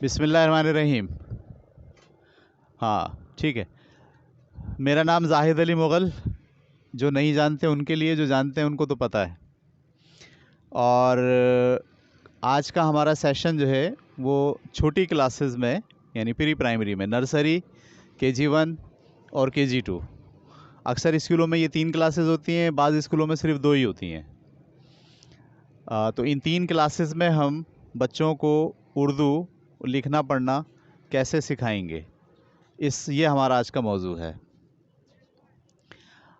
بسم اللہ الرحمن الرحیم. ہاں ٹھیک ہے. میرا نام زاہد علی مغل. جو نہیں جانتے ان کے لیے، جو جانتے ہیں ان کو تو پتہ ہے. اور آج کا ہمارا سیشن جو ہے وہ چھوٹی کلاسز میں، یعنی پری پرائمری میں، نرسری، KG1 اور KG2. اکثر اسکولوں میں یہ 3 کلاسز ہوتی ہیں، بعض اسکولوں میں صرف 2 ہی ہوتی ہیں. تو ان 3 کلاسز میں ہم بچوں کو اردو لکھنا پڑھنا کیسے سکھائیں گے، یہ ہمارا آج کا موضوع ہے.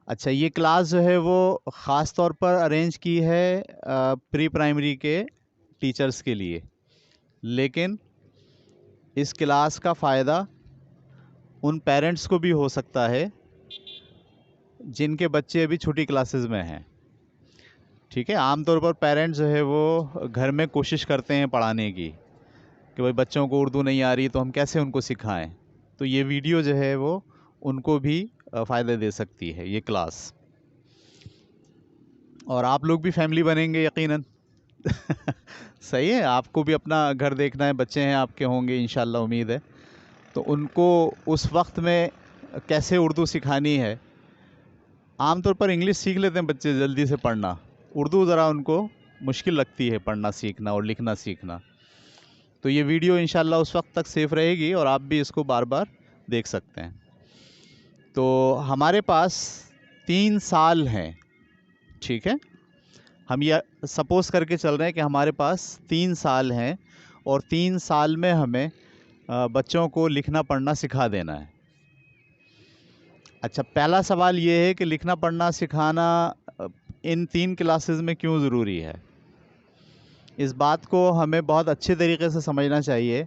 اچھا، یہ کلاس جو ہے وہ خاص طور پر ارینج کی ہے پری پرائمری کے ٹیچرز کے لیے، لیکن اس کلاس کا فائدہ ان پیرنٹس کو بھی ہو سکتا ہے جن کے بچے ابھی چھوٹی کلاسز میں ہیں. ٹھیک ہے. عام طور پر پیرنٹس جو ہے وہ گھر میں کوشش کرتے ہیں پڑھانے کی کہ بھائی بچوں کو اردو نہیں آ رہی تو ہم کیسے ان کو سکھائیں. تو یہ ویڈیو جو ہے وہ ان کو بھی فائدہ دے سکتی ہے یہ کلاس. اور آپ لوگ بھی فیملی بنیں گے یقیناً. صحیح ہے. آپ کو بھی اپنا گھر دیکھنا ہے، بچے ہیں آپ کے ہوں گے انشاءاللہ، امید ہے. تو ان کو اس وقت میں کیسے اردو سکھانی ہے. عام طور پر انگلش سیکھ لیتے ہیں بچے جلدی سے پڑھنا، اردو ذرا ان کو مشکل لگتی ہے پڑھنا سیکھنا اور لکھنا سیکھنا. تو یہ ویڈیو انشاءاللہ اس وقت تک سیف رہے گی اور آپ بھی اس کو بار بار دیکھ سکتے ہیں. تو ہمارے پاس 3 سال ہیں. ٹھیک ہے. ہم یہ سپوز کر کے چل رہے ہیں کہ ہمارے پاس 3 سال ہیں اور 3 سال میں ہمیں بچوں کو لکھنا پڑھنا سکھا دینا ہے. اچھا، پہلا سوال یہ ہے کہ لکھنا پڑھنا سکھانا ان 3 کلاسز میں کیوں ضروری ہے. اس بات کو ہمیں بہت اچھے طریقے سے سمجھنا چاہیے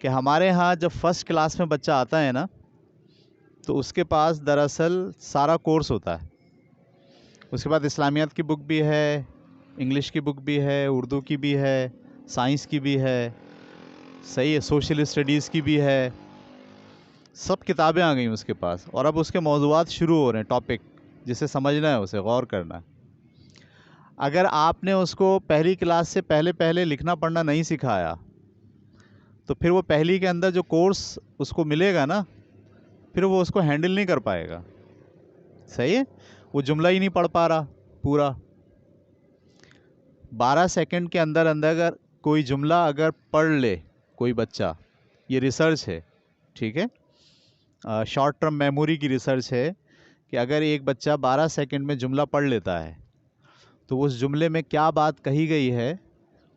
کہ ہمارے ہاں جب فرسٹ کلاس میں بچہ آتا ہے نا، تو اس کے پاس دراصل سارا کورس ہوتا ہے. اس کے بعد اسلامیات کی بک بھی ہے، انگلش کی بک بھی ہے، اردو کی بھی ہے، سائنس کی بھی ہے، صحیح ہے، سوشل اسٹڈیز کی بھی ہے. سب کتابیں آ گئیں اس کے پاس، اور اب اس کے موضوعات شروع ہو رہے ہیں، ٹاپک جسے سمجھنا ہے اسے غور کرنا ہے. اگر آپ نے اس کو پہلی کلاس سے پہلے لکھنا پڑھنا نہیں سکھایا تو پھر وہ پہلی کے اندر جو کورس اس کو ملے گا نا، پھر وہ اس کو ہینڈل نہیں کر پائے گا. صحیح ہے. وہ جملہ ہی نہیں پڑھ پا رہا پورا. 12 سیکنڈ کے اندر اگر کوئی جملہ اگر پڑھ لے کوئی بچہ، یہ ریسرچ ہے. ٹھیک ہے. شارٹ ٹرم میموری کی ریسرچ ہے کہ اگر ایک بچہ 12 سیکنڈ میں جملہ پڑھ لیتا ہے تو اس جملے میں کیا بات کہی گئی ہے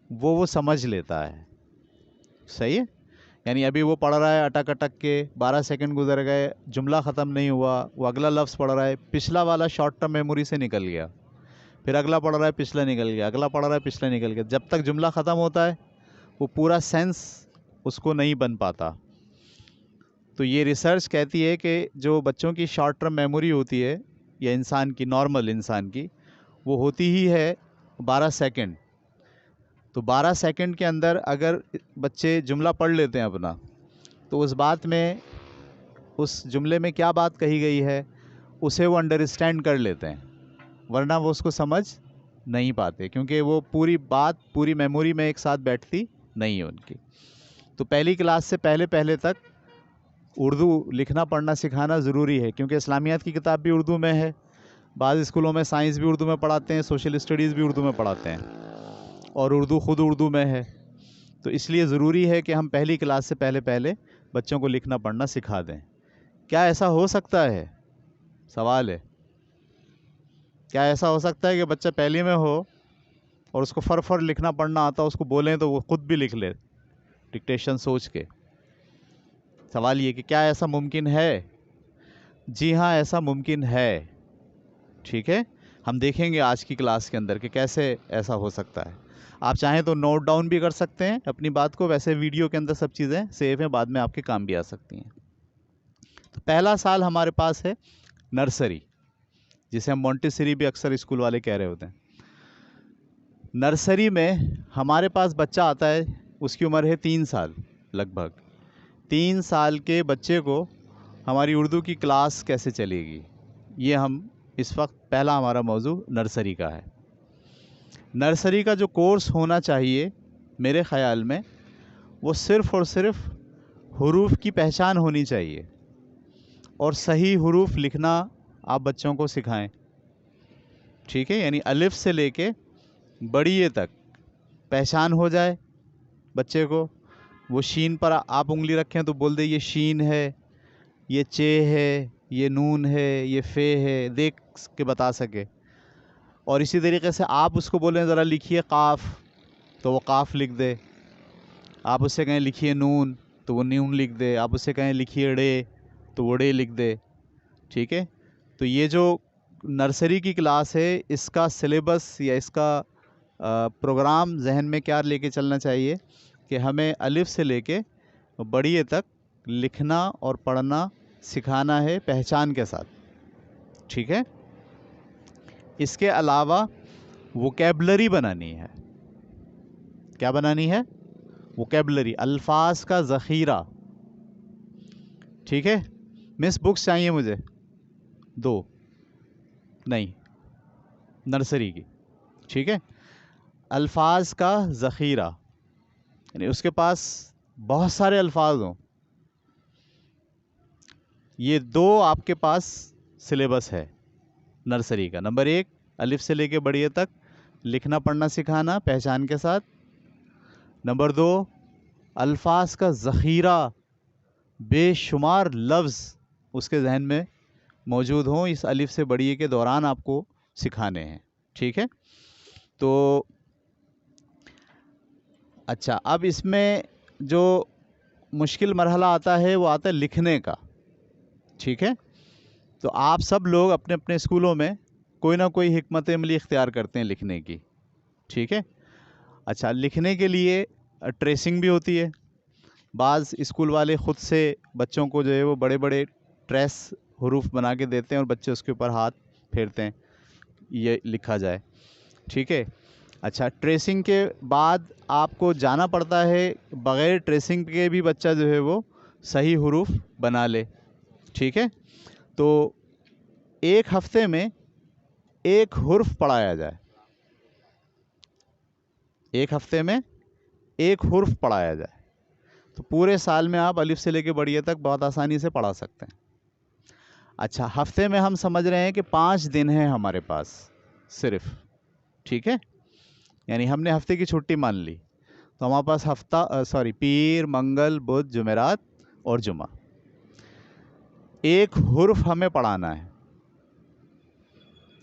وہ سمجھ لیتا ہے. صحیح ہے. یعنی ابھی وہ پڑھ رہا ہے اٹک اٹک کے، 12 سیکنڈ گزر گئے، جملہ ختم نہیں ہوا، وہ اگلا لفظ پڑھ رہا ہے، پچھلا والا شارٹ ٹرم میموری سے نکل گیا، پھر اگلا پڑھ رہا ہے، پچھلا نکل گیا، اگلا پڑھ رہا ہے، پچھلا نکل گیا. جب تک جملہ ختم ہوتا ہے وہ پورا سینس اس کو نہیں بن پاتا. تو یہ ریسرچ کہتی ہے کہ جو بچوں کی شارٹ ٹرم میموری ہوتی ہے، یا انسان کی، نارمل انسان کی، وہ ہوتی ہی ہے 12 سیکنڈ. تو 12 سیکنڈ کے اندر اگر بچے جملہ پڑھ لیتے ہیں اپنا، تو اس بات میں، اس جملے میں کیا بات کہی گئی ہے اسے وہ انڈرسٹینڈ کر لیتے ہیں. ورنہ وہ اس کو سمجھ نہیں پاتے، کیونکہ وہ پوری بات پوری میموری میں ایک ساتھ بیٹھتی نہیں ہے ان کی. تو پہلی کلاس سے پہلے تک اردو لکھنا پڑھنا سکھانا ضروری ہے، کیونکہ اسلامیات کی کتاب بھی اردو میں ہے، بعض اسکولوں میں سائنس بھی اردو میں پڑھاتے ہیں، سوشل اسٹڈیز بھی اردو میں پڑھاتے ہیں، اور اردو خود اردو میں ہے. تو اس لیے ضروری ہے کہ ہم پہلی کلاس سے پہلے بچوں کو لکھنا پڑھنا سکھا دیں. کیا ایسا ہو سکتا ہے؟ سوال ہے. کیا ایسا ہو سکتا ہے کہ بچہ پہلی میں ہو اور اس کو فر لکھنا پڑھنا آتا، اس کو بولیں تو وہ خود بھی لکھ لے ڈکٹیشن سوچ کے؟ سوال یہ کہ کیا ایسا ممکن ہے؟ جی ہاں، ایسا ممکن ہے. ٹھیک ہے. ہم دیکھیں گے آج کی کلاس کے اندر کہ کیسے ایسا ہو سکتا ہے. آپ چاہیں تو نوٹ ڈاؤن بھی کر سکتے ہیں اپنی بات کو، ویسے ویڈیو کے اندر سب چیزیں سیو ہیں، بعد میں آپ کے کام بھی آ سکتی ہیں. تو پہلا سال ہمارے پاس ہے نرسری، جسے ہم مونٹیسری بھی اکثر اسکول والے کہہ رہے ہوتے ہیں. نرسری میں ہمارے پاس بچہ آتا ہے، اس کی عمر ہے 3 سال لگ بھگ. 3 سال کے بچے کو ہماری اردو کی کلاس کیسے چلے گی، یہ ہم اس وقت پہلا ہمارا موضوع نرسری کا ہے. نرسری کا جو کورس ہونا چاہیے میرے خیال میں وہ صرف اور صرف حروف کی پہچان ہونی چاہیے، اور صحیح حروف لکھنا آپ بچوں کو سکھائیں، ٹھیک ہے؟ یعنی الف سے لے کے بڑی اے تک پہچان ہو جائے بچے کو. وہ شین پر آپ انگلی رکھیں تو بول دے یہ شین ہے، یہ چے ہے، یہ نون ہے، یہ فے ہے، دیکھ کے بتا سکے. اور اسی طریقے سے آپ اس کو بولیں ذرا لکھیے قاف تو وہ قاف لکھ دے. آپ اس سے کہیں لکھیے نون تو وہ نون لکھ دے. آپ اس سے کہیں لکھیے ڑے تو وہ ڑے لکھ دے، ٹھیک ہے؟ تو یہ جو نرسری کی کلاس ہے اس کا سلیبس یا اس کا پروگرام ذہن میں کیا لے کے چلنا چاہیے کہ ہمیں الف سے لے کے بڑی اے تک لکھنا اور پڑھنا سکھانا ہے پہچان کے ساتھ، ٹھیک ہے؟ اس کے علاوہ ووکیبلری بنانی ہے. کیا بنانی ہے؟ ووکیبلری، الفاظ کا ذخیرہ، ٹھیک ہے؟ مس بکس چاہیے مجھے 2 نہیں نرسری کی، ٹھیک ہے؟ الفاظ کا ذخیرہ یعنی اس کے پاس بہت سارے الفاظ ہوں. یہ 2 آپ کے پاس سلیبس ہے نرسری کا. نمبر 1 الف سے لے کے بڑی اے تک لکھنا پڑھنا سکھانا پہچان کے ساتھ. نمبر 2 الفاظ کا ذخیرہ، بے شمار لفظ اس کے ذہن میں موجود ہوں اس الف سے بڑی اے کے دوران آپ کو سکھانے ہیں، ٹھیک ہے؟ تو اچھا، اب اس میں جو مشکل مرحلہ آتا ہے وہ آتا ہے لکھنے کا، ٹھیک ہے؟ تو آپ سب لوگ اپنے اپنے اسکولوں میں کوئی نہ کوئی حکمت عملی اختیار کرتے ہیں لکھنے کی، ٹھیک ہے؟ اچھا، لکھنے کے لیے ٹریسنگ بھی ہوتی ہے. بعض اسکول والے خود سے بچوں کو جو ہے وہ بڑے بڑے ٹریس حروف بنا کے دیتے ہیں اور بچے اس کے اوپر ہاتھ پھیرتے ہیں یہ لکھا جائے، ٹھیک ہے؟ اچھا، ٹریسنگ کے بعد آپ کو جانا پڑتا ہے بغیر ٹریسنگ کے بھی بچہ جو ہے وہ صحیح حروف بنا لے، ٹھیک ہے؟ تو ایک ہفتے میں ایک حرف پڑھایا جائے، ایک ہفتے میں ایک حرف پڑھایا جائے تو پورے سال میں آپ الف سے لے کے بڑی اے تک بہت آسانی سے پڑھا سکتے ہیں. اچھا، ہفتے میں ہم سمجھ رہے ہیں کہ 5 دن ہیں ہمارے پاس صرف، ٹھیک ہے؟ یعنی ہم نے ہفتے کی چھٹی مان لی تو ہمارے پاس پیر، منگل، بدھ، جمعرات اور جمعہ ایک حرف ہمیں پڑھانا ہے.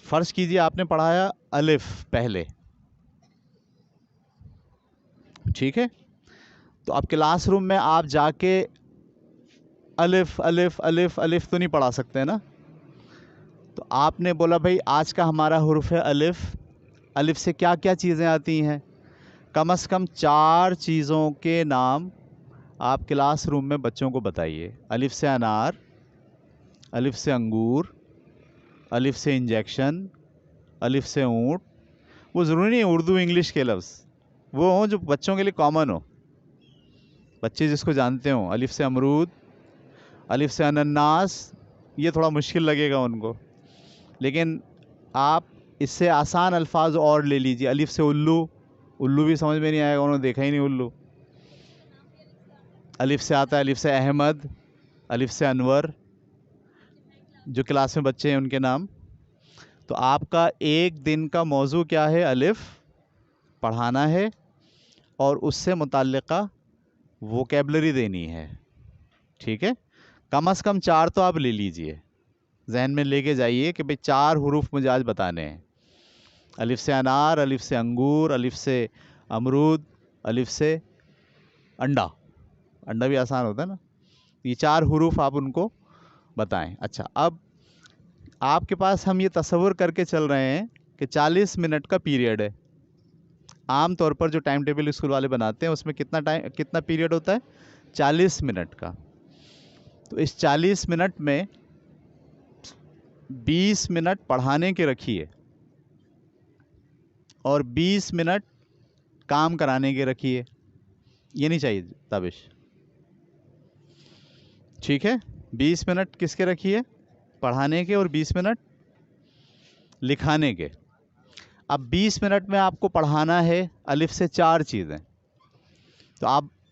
فرض کیجئے آپ نے پڑھایا الف پہلے، ٹھیک ہے؟ تو اب کلاس روم میں آپ جا کے الف الف الف الف تو نہیں پڑھا سکتے نا. تو آپ نے بولا بھائی آج کا ہمارا حرف ہے الف. الف سے کیا کیا چیزیں آتی ہیں؟ کم از کم 4 چیزوں کے نام آپ کلاس روم میں بچوں کو بتائیے. الف سے انار، الف سے انگور، الف سے انجیکشن، الف سے اونٹ. وہ ضروری نہیں اردو انگلش کے لفظ، وہ ہوں جو بچوں کے لیے کامن ہو، بچے جس کو جانتے ہوں. الف سے امرود، الف سے انناس، یہ تھوڑا مشکل لگے گا ان کو، لیکن آپ اس سے آسان الفاظ اور لے لیجیے. الف سے الو، الو بھی سمجھ میں نہیں آئے گا، انہوں نے دیکھا ہی نہیں الو. الف سے آتا ہے الف سے احمد، الف سے انور، جو کلاس میں بچے ہیں ان کے نام. تو آپ کا ایک دن کا موضوع کیا ہے؟ الف پڑھانا ہے اور اس سے متعلقہ ووکیبلری دینی ہے، ٹھیک ہے؟ کم از کم 4 تو آپ لے لیجئے، ذہن میں لے کے جائیے کہ بھئی 4 حروف مجھے آج بتانے ہیں. الف سے انار، الف سے انگور، الف سے امرود، الف سے انڈا. انڈا بھی آسان ہوتا ہے نا. یہ 4 حروف آپ ان کو بتائیں. اچھا، اب آپ کے پاس ہم یہ تصور کر کے چل رہے ہیں کہ 40 منٹ کا پیریڈ ہے. عام طور پر جو ٹائم ٹیبل اسکول والے بناتے ہیں اس میں کتنا پیریڈ ہوتا ہے؟ 40 منٹ کا. تو اس 40 منٹ میں 20 منٹ پڑھانے کے رکھیے اور 20 منٹ کام کرانے کے رکھیے. یہ نہیں چاہیے تابش، ٹھیک ہے؟ 20 منٹ کس کے رکھیے؟ پڑھانے کے، اور 20 منٹ لکھانے کے. اب 20 منٹ میں آپ کو پڑھانا ہے الف سے 4 چیزیں. تو آپ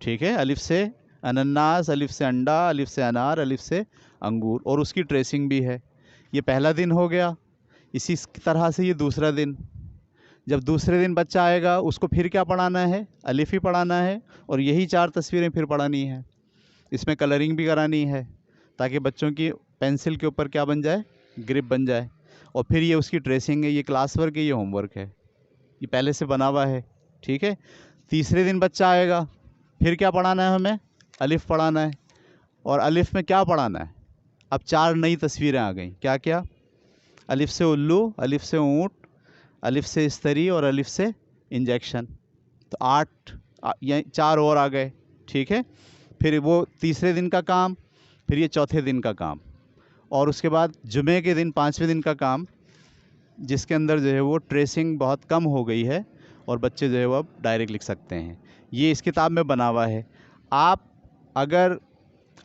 ٹھیک ہے، الف سے انناس، الف سے انڈا، الف سے انار، الف سے انگور، اور اس کی ٹریسنگ بھی ہے. یہ پہلا دن ہو گیا. اسی طرح سے یہ دوسرا دن. جب دوسرے دن بچہ آئے گا اس کو پھر کیا پڑھانا ہے؟ الف ہی پڑھانا ہے، اور یہی 4 تصویریں پھر پڑھانی ہے. اس میں کلرنگ بھی کرانی ہے تاکہ بچوں کی پینسل کے اوپر کیا بن جائے؟ گرپ بن جائے. اور پھر یہ اس کی ٹریسنگ ہے، یہ کلاس ورک ہے، یہ ہوم ورک ہے، یہ پہلے سے بنا ہوا ہے. ٹھیک ہے. تیسرے دن بچہ آئے گا، پھر کیا پڑھانا ہے ہمیں؟ الف پڑھانا ہے. اور الف میں کیا پڑھانا ہے؟ اب 4 نئی تصویریں آ گئیں. کیا کیا؟ الف سے الو، الف سے اونٹ، الف سے استری، اور الف سے انجیکشن. تو 8 یا 4 اور آ گئے. ٹھیک ہے. پھر وہ تیسرے دن کا کام، پھر یہ چوتھے دن کا کام، اور اس کے بعد جمعے کے دن 5ویں دن کا کام، جس کے اندر جو ہے وہ ٹریسنگ بہت کم ہو گئی ہے اور بچے جو ہے وہ اب ڈائریکٹ لکھ سکتے ہیں. یہ اس کتاب میں بنا ہوا ہے. آپ اگر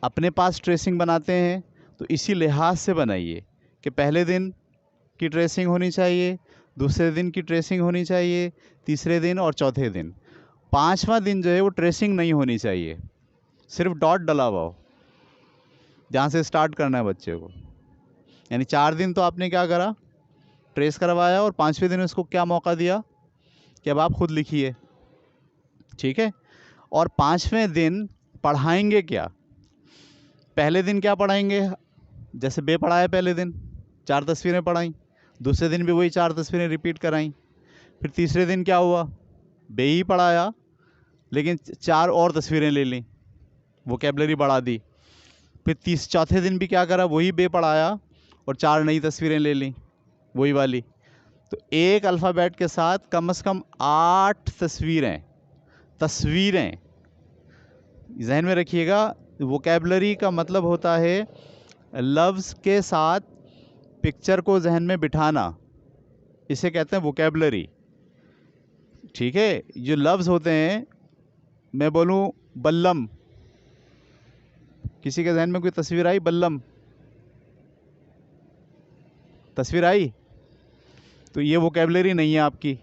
اپنے پاس ٹریسنگ بناتے ہیں تو اسی لحاظ سے بنائیے کہ پہلے دن کی ٹریسنگ ہونی چاہیے، دوسرے دن کی ٹریسنگ ہونی چاہیے، تیسرے دن اور چوتھے دن. 5واں دن جو ہے وہ ٹریسنگ نہیں ہونی چاہیے، صرف ڈاٹ ڈلا ہوا ہو جہاں سے اسٹارٹ کرنا ہے بچے کو. یعنی 4 دن تو آپ نے کیا کرا؟ ٹریس کروایا، اور 5ویں دن اس کو کیا موقع دیا کہ اب آپ خود لکھیے. ٹھیک ہے. اور 5ویں دن پڑھائیں گے کیا؟ پہلے دن کیا پڑھائیں گے؟ جیسے بے پڑھایا پہلے دن 4 تصویریں پڑھائیں، دوسرے دن بھی وہی 4 تصویریں ریپیٹ کرائیں. پھر تیسرے دن کیا ہوا؟ بے ہی پڑھایا لیکن 4 اور تصویریں لے لیں، ووکیبلری بڑھا دی. پھر چوتھے دن بھی کیا کرا؟ وہی بے پڑھایا اور 4 نئی تصویریں لے لیں، وہی والی. تو ایک الفابیٹ کے ساتھ کم از کم 8 تصویریں ذہن میں رکھیے گا. ووکیبلری کا مطلب ہوتا ہے لفظ کے ساتھ پکچر کو ذہن میں بٹھانا، اسے کہتے ہیں ووکیبلری. ٹھیک ہے. جو لفظ ہوتے ہیں، میں بولوں بلم، کسی کے ذہن میں کوئی تصویر آئی؟ بلم تصویر آئی؟ تو یہ ووکیبلری نہیں ہے آپ کی،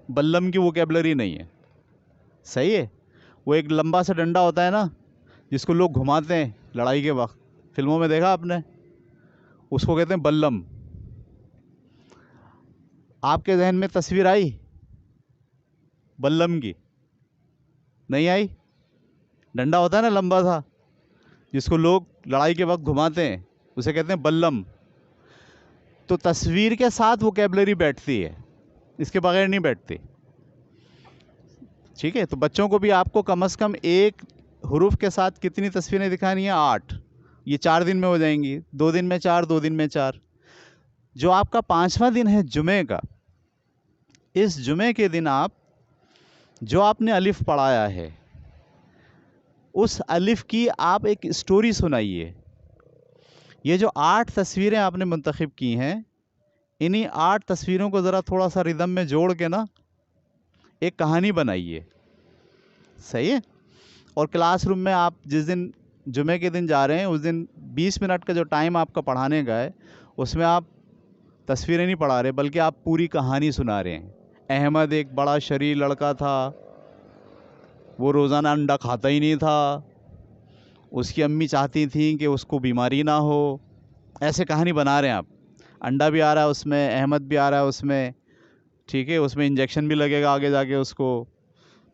بلم کی ووکیبلری نہیں ہے. صحیح ہے. وہ ایک لمبا سا ڈنڈا ہوتا ہے نا جس کو لوگ گھماتے ہیں لڑائی کے وقت، فلموں میں دیکھا آپ نے، اس کو کہتے ہیں بلم. آپ کے ذہن میں تصویر آئی بلم کی؟ نہیں آئی؟ ڈنڈا ہوتا ہے نا لمبا سا جس کو لوگ لڑائی کے وقت گھماتے ہیں، اسے کہتے ہیں بلم. تو تصویر کے ساتھ ووکیبلری بیٹھتی ہے، اس کے بغیر نہیں بیٹھتی. ٹھیک ہے. تو بچوں کو بھی آپ کو کم از کم ایک حروف کے ساتھ کتنی تصویریں دکھانی ہیں؟ 8. یہ 4 دن میں ہو جائیں گی، 2 دن میں 4، 2 دن میں 4. جو آپ کا 5واں دن ہے جمعے کا، اس جمعے کے دن جو آپ نے الف پڑھایا ہے اس الف کی آپ ایک اسٹوری سنائیے. یہ جو 8 تصویریں آپ نے منتخب کی ہیں، انہی 8 تصویروں کو ذرا تھوڑا سا ردم میں جوڑ کے نا ایک کہانی بنائیے. صحیح ہے. اور کلاس روم میں آپ جس دن جمعے کے دن جا رہے ہیں اس دن 20 منٹ کا جو ٹائم آپ کا پڑھانے کا ہے، اس میں آپ تصویریں نہیں پڑھا رہے بلکہ آپ پوری کہانی سنا رہے ہیں. احمد ایک بڑا شریر لڑکا تھا، وہ روزانہ انڈا کھاتا ہی نہیں تھا، اس کی امی چاہتی تھیں کہ اس کو بیماری نہ ہو. ایسے کہانی بنا رہے ہیں آپ. انڈا بھی آ رہا ہے اس میں، احمد بھی آ رہا ہے اس میں. ٹھیک ہے. اس میں انجیکشن بھی لگے گا آگے جا کے اس کو.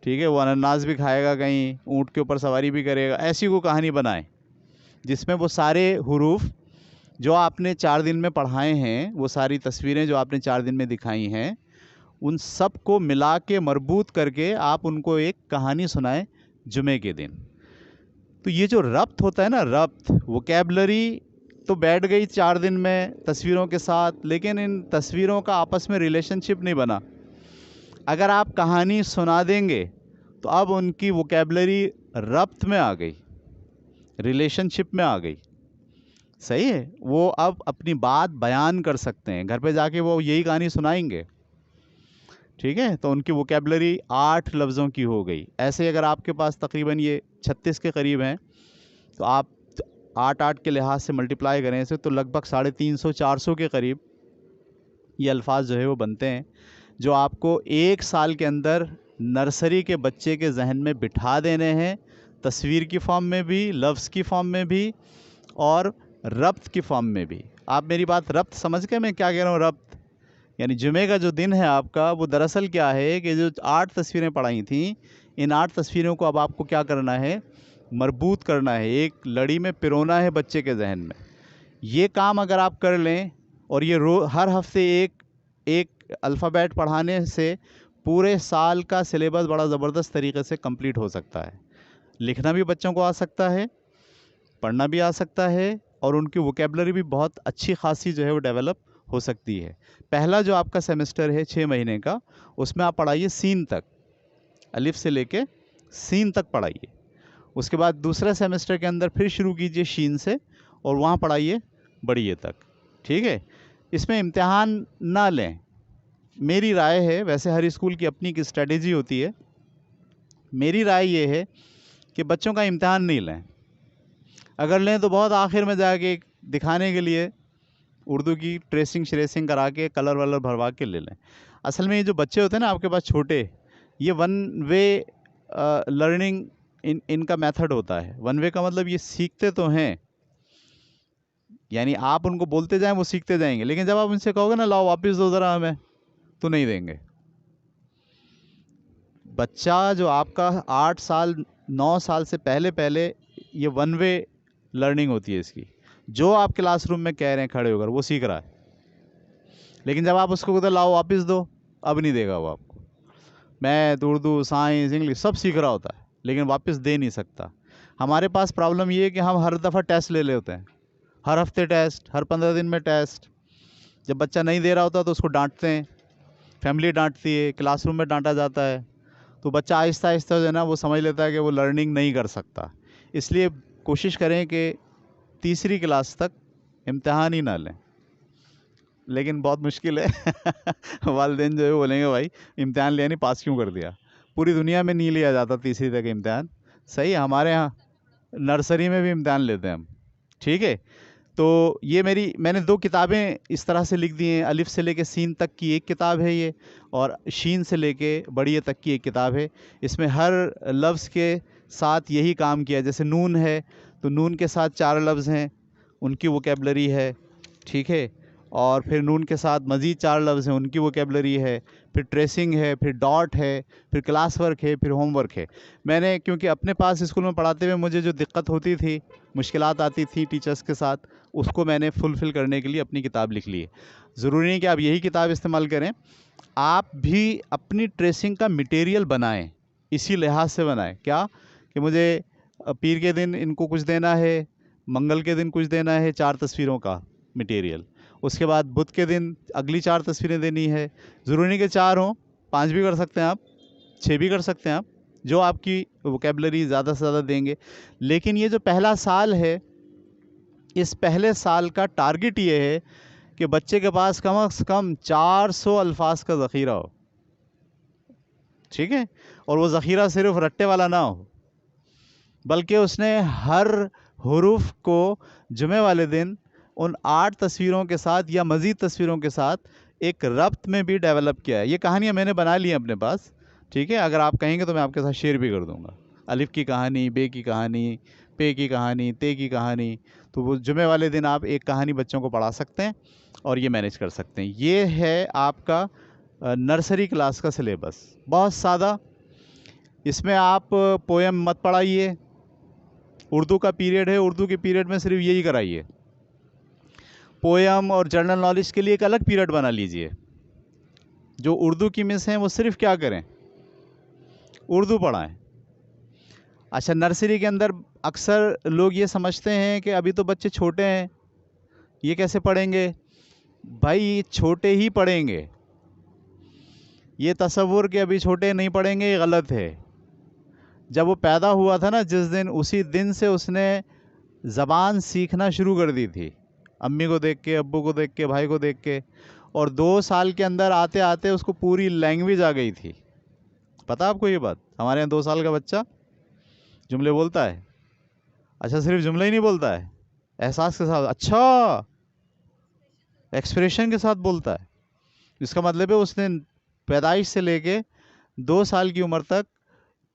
ٹھیک ہے. وہ انناس بھی کھائے گا، کہیں اونٹ کے اوپر سواری بھی کرے گا. ایسی کوئی کہانی بنائیں جس میں وہ سارے حروف جو آپ نے 4 دن میں پڑھائے ہیں، وہ ساری تصویریں جو آپ نے 4 دن میں دکھائی ہیں، ان سب کو ملا کے مربوط کر کے آپ ان کو ایک کہانی سنائیں جمعے کے دن. تو یہ جو ربط ہوتا ہے نا، ربط، ووکیبلری تو بیٹھ گئی 4 دن میں تصویروں کے ساتھ، لیکن ان تصویروں کا آپس میں ریلیشن شپ نہیں بنا. اگر آپ کہانی سنا دیں گے تو اب ان کی ووکیبلری ربط میں آ گئی، ریلیشن شپ میں آ گئی. صحیح ہے. وہ اب اپنی بات بیان کر سکتے ہیں، گھر پہ جا کے وہ یہی کہانی سنائیں گے. ٹھیک ہے. تو ان کی ووکیبلری 8 لفظوں کی ہو گئی. ایسے اگر آپ کے پاس تقریباً یہ 36 کے قریب ہیں تو آپ 8 کے لحاظ سے ملٹیپلائی کریں اسے، تو لگ بھگ 350 400 کے قریب یہ الفاظ جو ہے وہ بنتے ہیں، جو آپ کو 1 سال کے اندر نرسری کے بچے کے ذہن میں بٹھا دینے ہیں تصویر کی فارم میں بھی، لفظ کی فارم میں بھی، اور ربط کی فارم میں بھی. آپ میری بات ربط سمجھ گئے میں کیا کہہ رہا ہوں؟ ربط یعنی جمعے کا جو دن ہے آپ کا، وہ دراصل کیا ہے کہ جو 8 تصویریں پڑھائی تھیں، ان 8 تصویروں کو اب آپ کو کیا کرنا ہے؟ مربوط کرنا ہے، ایک لڑی میں پرونا ہے بچے کے ذہن میں. یہ کام اگر آپ کر لیں، اور یہ ہر ہفتے ایک الفابیٹ پڑھانے سے پورے سال کا سلیبس بڑا زبردست طریقے سے کمپلیٹ ہو سکتا ہے. لکھنا بھی بچوں کو آ سکتا ہے، پڑھنا بھی آ سکتا ہے، اور ان کی ووکیبلری بھی بہت اچھی خاصی جو ہے وہ ڈیولپ ہو سکتی ہے. پہلا جو آپ کا سیمسٹر ہے 6 مہینے کا، اس میں آپ پڑھائیے سین تک، الف سے لے کے سین تک پڑھائیے. اس کے بعد دوسرا سیمسٹر کے اندر پھر شروع کیجئے شین سے، اور وہاں پڑھائیے بڑھئے تک. ٹھیک ہے؟ اس میں امتحان نہ لیں. میری رائے ہے، ویسے ہر اسکول کی اپنی ایک اسٹریٹجی ہوتی ہے، میری رائے یہ ہے کہ بچوں کا امتحان نہیں لیں. اگر لیں تو بہت آخر میں جا کے دکھانے کے لیے اردو کی ٹریسنگ شریسنگ کرا کے کلر ولر بھروا کے لے لیں. اصل میں یہ جو بچے ہوتے ہیں نا آپ کے پاس چھوٹے، یہ ون وے لرننگ ان کا میتھڈ ہوتا ہے. ون وے کا مطلب یہ سیکھتے تو ہیں، یعنی آپ ان کو بولتے جائیں وہ سیکھتے جائیں گے، لیکن جب آپ ان سے کہو گے نا لاؤ واپس دو ذرا ہمیں، تو نہیں دیں گے. بچہ جو آپ کا 8 سال 9 سال سے پہلے یہ ون وے لرننگ ہوتی ہے اس کی. جو آپ کلاس روم میں کہہ رہے ہیں کھڑے ہو کر، وہ سیکھ رہا ہے. لیکن جب آپ اس کو کہتے لاؤ واپس دو، اب نہیں دے گا وہ آپ کو. میتھ، اردو، سائنس، انگلش سب سیکھ رہا ہوتا ہے، لیکن واپس دے نہیں سکتا. ہمارے پاس پرابلم یہ ہے کہ ہم ہر دفعہ ٹیسٹ لے لیتے ہیں، ہر ہفتے ٹیسٹ، ہر 15 دن میں ٹیسٹ. جب بچہ نہیں دے رہا ہوتا تو اس کو ڈانٹتے ہیں، فیملی ڈانٹتی ہے، کلاس روم میں ڈانٹا جاتا ہے. تو بچہ آہستہ آہستہ جو ہے نا وہ سمجھ لیتا ہے کہ وہ لرننگ نہیں کر سکتا. اس لیے کوشش کریں کہ تیسری کلاس تک امتحان ہی نہ لیں. لیکن بہت مشکل ہے والدین جو ہے وہ بولیں گے بھائی امتحان لیا نہیں، پاس کیوں کر دیا؟ پوری دنیا میں نہیں لیا جاتا تیسری تک امتحان. صحیح ہے، ہمارے ہاں نرسری میں بھی امتحان لیتے ہیں ہم. ٹھیک ہے؟ تو یہ میں نے 2 کتابیں اس طرح سے لکھ دی ہیں. الف سے لے کے سین تک کی ایک کتاب ہے یہ، اور شین سے لے کے بڑھئے تک کی ایک کتاب ہے. اس میں ہر لفظ کے ساتھ یہی کام کیا. جیسے نون ہے تو نون کے ساتھ 4 لفظ ہیں، ان کی ووکیبلری ہے. ٹھیک ہے؟ اور پھر نون کے ساتھ مزید 4 لفظ ہیں، ان کی ووکیبلری ہے. پھر ٹریسنگ ہے، پھر ڈاٹ ہے، پھر کلاس ورک ہے، پھر ہوم ورک ہے. میں نے کیونکہ اپنے پاس اسکول میں پڑھاتے ہوئے مجھے جو دقت ہوتی تھی، مشکلات آتی تھی ٹیچرز کے ساتھ، اس کو میں نے فلفل کرنے کے لیے اپنی کتاب لکھ لی ہے. ضروری نہیں کہ آپ یہی کتاب استعمال کریں، آپ بھی اپنی ٹریسنگ کا مٹیریل بنائیں. اسی لحاظ سے بنائیں کیا کہ مجھے پیر کے دن ان کو کچھ دینا ہے، منگل کے دن کچھ دینا ہے، 4 تصویروں کا مٹیریل. اس کے بعد بدھ کے دن اگلی 4 تصویریں دینی ہے. ضروری نہیں کہ 4 ہوں، 5 بھی کر سکتے ہیں آپ، 6 بھی کر سکتے ہیں آپ، جو آپ کی ووکیبلری زیادہ سے زیادہ دیں گے. لیکن یہ جو پہلا سال ہے، اس پہلے سال کا ٹارگٹ یہ ہے کہ بچے کے پاس کم از کم 400 الفاظ کا ذخیرہ ہو. ٹھیک ہے؟ اور وہ ذخیرہ صرف رٹے والا نہ ہو، بلکہ اس نے ہر حروف کو جمعے والے دن ان 8 تصویروں کے ساتھ یا مزید تصویروں کے ساتھ ایک ربط میں بھی ڈیولپ کیا ہے. یہ کہانیاں میں نے بنا لی ہیں اپنے پاس. ٹھیک ہے؟ اگر آپ کہیں گے تو میں آپ کے ساتھ شیئر بھی کر دوں گا. الف کی کہانی، بے کی کہانی، پے کی کہانی، تے کی کہانی. تو وہ جمعے والے دن آپ ایک کہانی بچوں کو پڑھا سکتے ہیں اور یہ مینیج کر سکتے ہیں. یہ ہے آپ کا نرسری کلاس کا سلیبس، بہت سادہ. اس میں آپ پویم مت پڑھائیے. اردو کا پیریڈ ہے، اردو کے پیریڈ میں صرف یہی کرائیے. پویم اور جنرل نالج کے لیے ایک الگ پیریڈ بنا لیجئے. جو اردو کی مس ہیں وہ صرف کیا کریں؟ اردو پڑھائیں. اچھا، نرسری کے اندر اکثر لوگ یہ سمجھتے ہیں کہ ابھی تو بچے چھوٹے ہیں، یہ کیسے پڑھیں گے؟ بھائی چھوٹے ہی پڑھیں گے. یہ تصور کہ ابھی چھوٹے نہیں پڑھیں گے، یہ غلط ہے. جب وہ پیدا ہوا تھا نا جس دن، اسی دن سے اس نے زبان سیکھنا شروع کر دی تھی، امی کو دیکھ کے، ابو کو دیکھ کے، بھائی کو دیکھ کے. اور 2 سال کے اندر آتے آتے اس کو پوری لینگویج آ گئی تھی. پتہ آپ کو یہ بات؟ ہمارے یہاں 2 سال کا بچہ جملے بولتا ہے. اچھا، صرف جملے ہی نہیں بولتا ہے، احساس کے ساتھ، اچھا ایکسپریشن کے ساتھ بولتا ہے. اس کا مطلب ہے اس نے پیدائش سے لے کے 2 سال کی عمر تک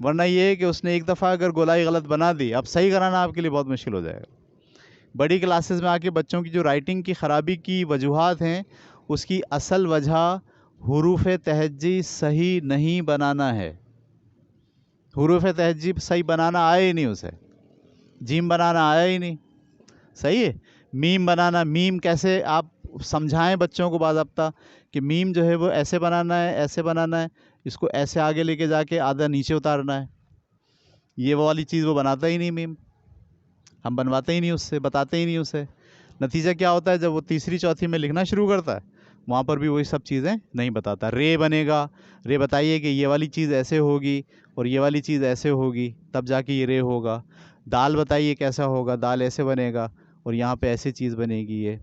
ورنہ یہ ہے کہ اس نے ایک دفعہ اگر گولائی غلط بنا دی، اب صحیح کرانا آپ کے لیے بہت مشکل ہو جائے گا۔ بڑی کلاسز میں آ کے بچوں کی جو رائٹنگ کی خرابی کی وجوہات ہیں، اس کی اصل وجہ حروف تہجی صحیح نہیں بنانا ہے۔ حروف تہجی صحیح بنانا آیا ہی نہیں اسے، جیم بنانا آیا ہی نہیں، صحیح ہے۔ میم بنانا، میم کیسے آپ سمجھائیں بچوں کو باضابطہ کہ میم جو ہے وہ ایسے بنانا ہے، ایسے بنانا ہے، اس کو ایسے آگے لے کے جا کے آدھا نیچے اتارنا ہے، یہ وہ والی چیز وہ بناتا ہی نہیں میم، ہم بنواتے ہی نہیں اس سے، بتاتے ہی نہیں اسے۔ نتیجہ کیا ہوتا ہے، جب وہ تیسری چوتھی میں لکھنا شروع کرتا ہے وہاں پر بھی وہی سب چیزیں نہیں بتاتا۔ رے بنے گا، رے بتائیے کہ یہ والی چیز ایسے ہوگی اور یہ والی چیز ایسے ہوگی، تب جا کے یہ رے ہوگا۔ دال بتائیے کیسا ہوگا، دال ایسے بنے گا اور یہاں پہ ایسی چیز بنے گی یہ،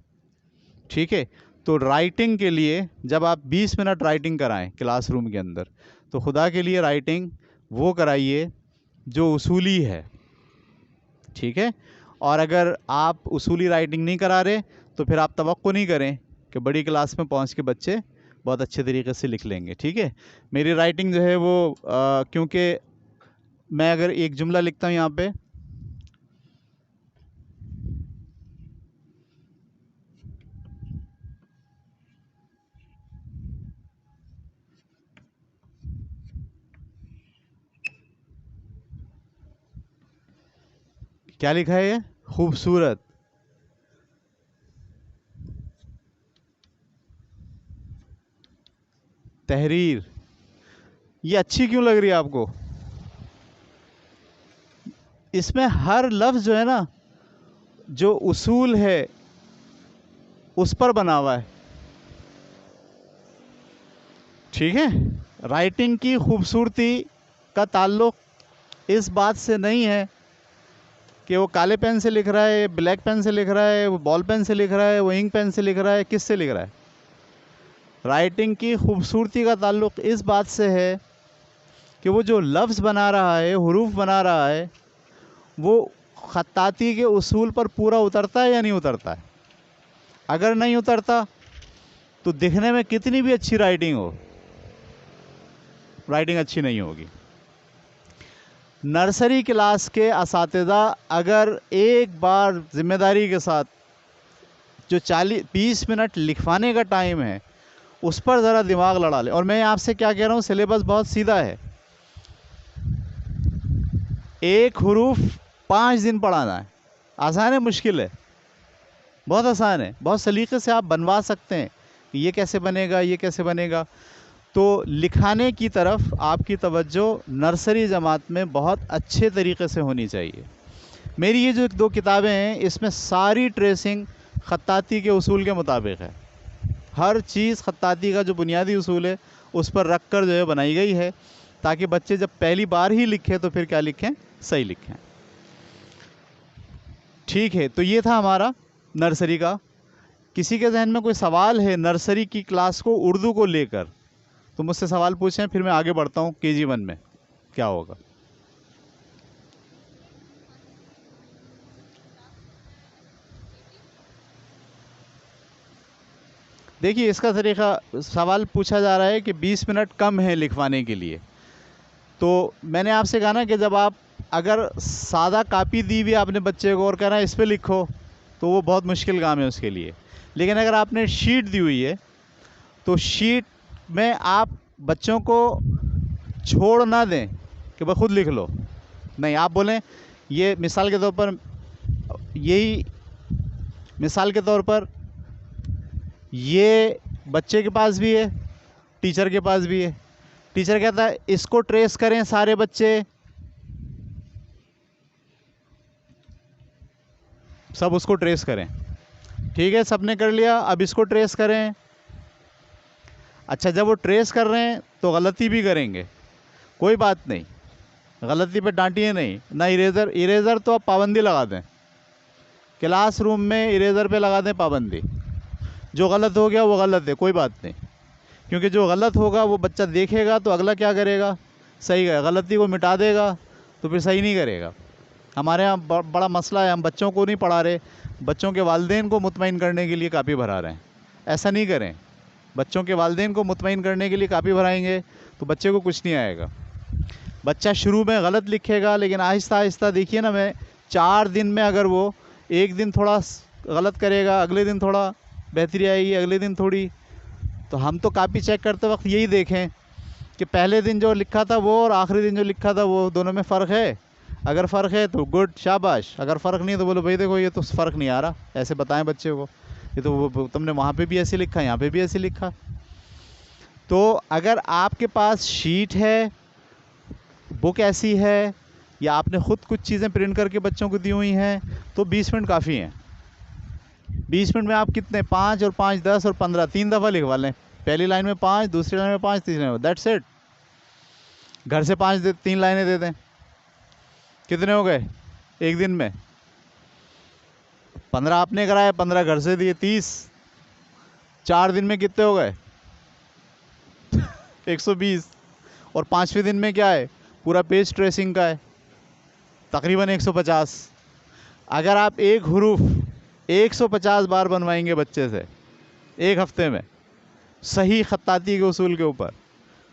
ٹھیک ہے۔ تو رائٹنگ کے لیے جب آپ 20 منٹ رائٹنگ کرائیں کلاس روم کے اندر، تو خدا کے لیے رائٹنگ وہ کرائیے جو اصولی ہے، ٹھیک ہے۔ اور اگر آپ اصولی رائٹنگ نہیں کرا رہے تو پھر آپ توقع نہیں کریں کہ بڑی کلاس میں پہنچ کے بچے بہت اچھے طریقے سے لکھ لیں گے، ٹھیک ہے۔ میری رائٹنگ جو ہے وہ کیونکہ میں اگر ایک جملہ لکھتا ہوں یہاں پہ، کیا لکھا ہے یہ؟ خوبصورت، تحریر، یہ اچھی کیوں لگ رہی ہے آپ کو؟ اس میں ہر لفظ جو ہے نا، جو اصول ہے اس پر بنا ہوا ہے، ٹھیک ہے۔ رائٹنگ کی خوبصورتی کا تعلق اس بات سے نہیں ہے کہ وہ کالے پین سے لکھ رہا ہے، بلیک پین سے لکھ رہا ہے، وہ بال پین سے لکھ رہا ہے، وہ انک پین سے لکھ رہا ہے، کس سے لکھ رہا ہے۔ رائٹنگ کی خوبصورتی کا تعلق اس بات سے ہے کہ وہ جو لفظ بنا رہا ہے، حروف بنا رہا ہے، وہ خطاطی کے اصول پر پورا اترتا ہے یا نہیں اترتا ہے۔ اگر نہیں اترتا تو دکھنے میں کتنی بھی اچھی رائٹنگ ہو، رائٹنگ اچھی نہیں ہوگی۔ نرسری کلاس کے اساتذہ اگر ایک بار ذمہ داری کے ساتھ جو 20 منٹ لکھوانے کا ٹائم ہے اس پر ذرا دماغ لڑا لے، اور میں آپ سے کیا کہہ رہا ہوں، سلیبس بہت سیدھا ہے، ایک حروف 5 دن پڑھانا ہے، آسان ہے مشکل ہے؟ بہت آسان ہے، بہت سلیقے سے آپ بنوا سکتے ہیں کہ یہ کیسے بنے گا، یہ کیسے بنے گا۔ تو لکھانے کی طرف آپ کی توجہ نرسری جماعت میں بہت اچھے طریقے سے ہونی چاہیے۔ میری یہ جو 2 کتابیں ہیں اس میں ساری ٹریسنگ خطاطی کے اصول کے مطابق ہے، ہر چیز خطاطی کا جو بنیادی اصول ہے اس پر رکھ کر جو ہے بنائی گئی ہے، تاکہ بچے جب پہلی بار ہی لکھیں تو پھر کیا لکھیں، صحیح لکھیں، ٹھیک ہے۔ تو یہ تھا ہمارا نرسری کا۔ کسی کے ذہن میں کوئی سوال ہے نرسری کی کلاس کو اردو کو لے کر تو مجھ سے سوال پوچھیں، پھر میں آگے بڑھتا ہوں KG 1 میں کیا ہوگا۔ دیکھیے اس کا طریقہ، سوال پوچھا جا رہا ہے کہ 20 منٹ کم ہے لکھوانے کے لیے، تو میں نے آپ سے کہا نا کہ جب آپ اگر سادہ کاپی دی ہوئی آپ نے بچے کو اور کہنا ہے اس پہ لکھو تو وہ بہت مشکل کام ہے اس کے لیے، لیکن اگر آپ نے شیٹ دی ہوئی ہے تو شیٹ میں آپ بچوں کو چھوڑ نہ دیں کہ بھائی خود لکھ لو، نہیں، آپ بولیں یہ مثال کے طور پر، یہی مثال کے طور پر یہ بچے کے پاس بھی ہے، ٹیچر کے پاس بھی ہے، ٹیچر کہتا ہے اس کو ٹریس کریں سارے بچے، سب اس کو ٹریس کریں، ٹھیک ہے، سب نے کر لیا، اب اس کو ٹریس کریں۔ اچھا جب وہ ٹریس کر رہے ہیں تو غلطی بھی کریں گے، کوئی بات نہیں، غلطی پہ ڈانٹیے نہیں، نہ اریزر تو آپ پابندی لگا دیں، کلاس روم میں اریزر پہ لگا دیں پابندی، جو غلط ہو گیا وہ غلط ہے، کوئی بات نہیں، کیونکہ جو غلط ہوگا وہ بچہ دیکھے گا تو اگلا کیا کرے گا، صحیح ہے، غلطی کو مٹا دے گا تو پھر صحیح نہیں کرے گا۔ ہمارے ہاں بڑا مسئلہ ہے، ہم بچوں کو نہیں پڑھا رہے، بچوں کے والدین کو مطمئن کرنے کے لیے کاپی بھرا رہے ہیں، ایسا نہیں کریں، بچوں کے والدین کو مطمئن کرنے کے لیے کاپی بھرائیں گے تو بچے کو کچھ نہیں آئے گا۔ بچہ شروع میں غلط لکھے گا، لیکن آہستہ آہستہ دیکھیے نا، میں 4 دن میں اگر وہ ایک دن تھوڑا غلط کرے گا، اگلے دن تھوڑا بہتری آئے گی، اگلے دن تھوڑی. تو ہم تو کاپی چیک کرتے وقت یہی دیکھیں کہ پہلے دن جو لکھا تھا وہ اور آخری دن جو لکھا تھا وہ دونوں میں فرق ہے. اگر فرق ہے تو گڈ، شاباش. اگر فرق نہیں تو بولو بھائی دیکھو یہ تو فرق نہیں آ رہا. ایسے بتائیں بچے کو، یہ تو تم نے وہاں پہ بھی ایسے لکھا، یہاں پہ بھی ایسے لکھا. تو اگر آپ کے پاس شیٹ ہے، بک ایسی ہے، یا آپ نے خود کچھ چیزیں پرنٹ کر کے بچوں کو دی ہوئی ہیں، تو 20 منٹ کافی ہیں. 20 منٹ میں آپ کتنے 5 اور 5 10 اور 15 3 دفعہ لکھوا لیں. پہلی لائن میں 5، دوسری لائن میں 5، تیسری لائن میں، دیٹس اٹ. گھر سے 5 3 لائنیں دے دیں. کتنے ہو گئے ایک دن میں؟ 15 آپ نے کرائے، 15 گھر سے دیے، 30. 4 دن میں کتنے ہو گئے؟ 120. اور 5ویں دن میں کیا ہے؟ پورا پیج ٹریسنگ کا ہے، تقریباً 150. اگر آپ ایک حروف 150 بار بنوائیں گے بچے سے ایک ہفتے میں، صحیح خطاطی کے اصول کے اوپر،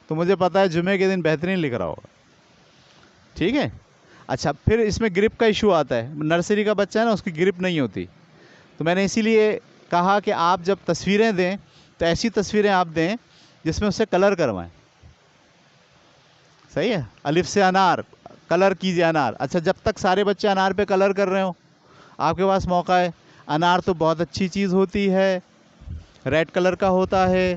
تو مجھے پتا ہے جمعے کے دن بہترین لکھ رہا ہوگا. ٹھیک ہے. اچھا، پھر اس میں گرپ کا ایشو آتا ہے. نرسری کا بچہ ہے نا، اس کی گرپ نہیں ہوتی. تو میں نے اسی لیے کہا کہ آپ جب تصویریں دیں تو ایسی تصویریں آپ دیں جس میں اسے کلر کروائیں. صحیح ہے. الف سے انار، کلر کیجیے انار. اچھا، جب تک سارے بچے انار پہ کلر کر رہے ہوں آپ کے پاس موقع ہے. انار تو بہت اچھی چیز ہوتی ہے، ریڈ کلر کا ہوتا ہے.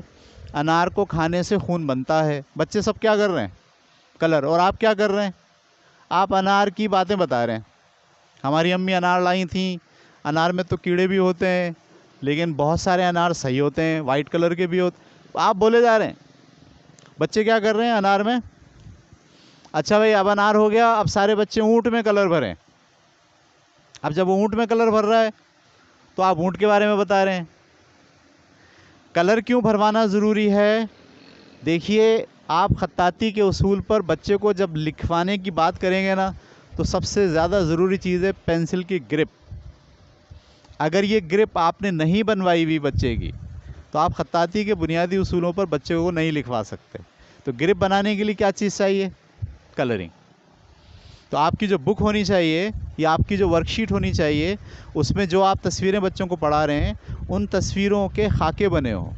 انار کو کھانے سے خون بنتا ہے. بچے سب کیا کر رہے ہیں؟ کلر. اور آپ کیا کر رہے ہیں؟ آپ انار کی باتیں بتا رہے ہیں. ہماری امی انار لائی تھیں، انار میں تو کیڑے بھی ہوتے ہیں، لیکن بہت سارے انار صحیح ہوتے ہیں، وائٹ کلر کے بھی ہوتے. آپ بولے جا رہے ہیں. بچے کیا کر رہے ہیں انار میں؟ اچھا بھائی، اب انار ہو گیا، اب سارے بچے اونٹ میں کلر بھریں. اب جب وہ اونٹ میں کلر بھر رہا ہے تو آپ اونٹ کے بارے میں بتا رہے ہیں. کلر کیوں بھروانا ضروری ہے؟ دیکھیے، آپ خطاطی کے اصول پر بچے کو جب لکھوانے کی بات کریں گے نا، تو سب سے زیادہ ضروری چیز ہے پینسل کی گرپ. اگر یہ گرپ آپ نے نہیں بنوائی ہوئی بچے کی، تو آپ خطاطی کے بنیادی اصولوں پر بچے کو نہیں لکھوا سکتے. تو گرپ بنانے کے لیے کیا چیز چاہیے؟ کلرنگ. تو آپ کی جو بک ہونی چاہیے یا آپ کی جو ورک شیٹ ہونی چاہیے، اس میں جو آپ تصویریں بچوں کو پڑھا رہے ہیں ان تصویروں کے خاکے بنے ہوں،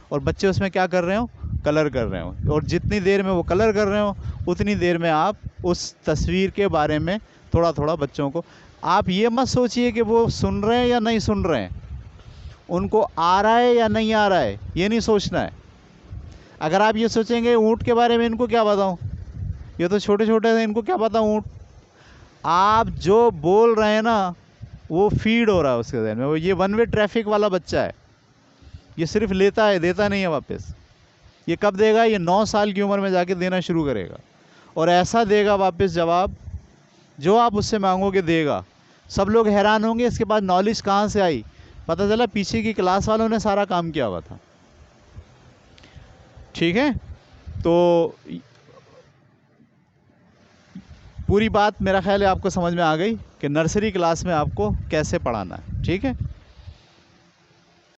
اور بچے اس میں کیا کر رہے ہوں؟ کلر کر رہے ہوں. اور جتنی دیر میں وہ کلر کر رہے ہوں اتنی دیر میں آپ اس تصویر کے بارے میں تھوڑا تھوڑا بچوں کو. آپ یہ مت سوچئے کہ وہ سن رہے ہیں یا نہیں سن رہے ہیں، ان کو آ رہا ہے یا نہیں آ رہا ہے، یہ نہیں سوچنا ہے. اگر آپ یہ سوچیں گے اونٹ کے بارے میں ان کو کیا بتاؤں، یہ تو چھوٹے چھوٹے ہیں، ان کو کیا پتا اونٹ. آپ جو بول رہے ہیں نا وہ فیڈ ہو رہا ہے اس کے ذہن میں. یہ 1 وے ٹریفک والا بچہ ہے، یہ صرف لیتا ہے، دیتا نہیں ہے واپس. یہ کب دے گا؟ یہ 9 سال کی عمر میں جا کے دینا شروع کرے گا، اور ایسا دے گا واپس جواب جو آپ اس سے مانگو گے دے گا. سب لوگ حیران ہوں گے اس کے بعد نالج کہاں سے آئی. پتہ چلا پیچھے کی کلاس والوں نے سارا کام کیا ہوا تھا. ٹھیک ہے. تو پوری بات میرا خیال ہے آپ کو سمجھ میں آ گئی کہ نرسری کلاس میں آپ کو کیسے پڑھانا ہے. ٹھیک ہے.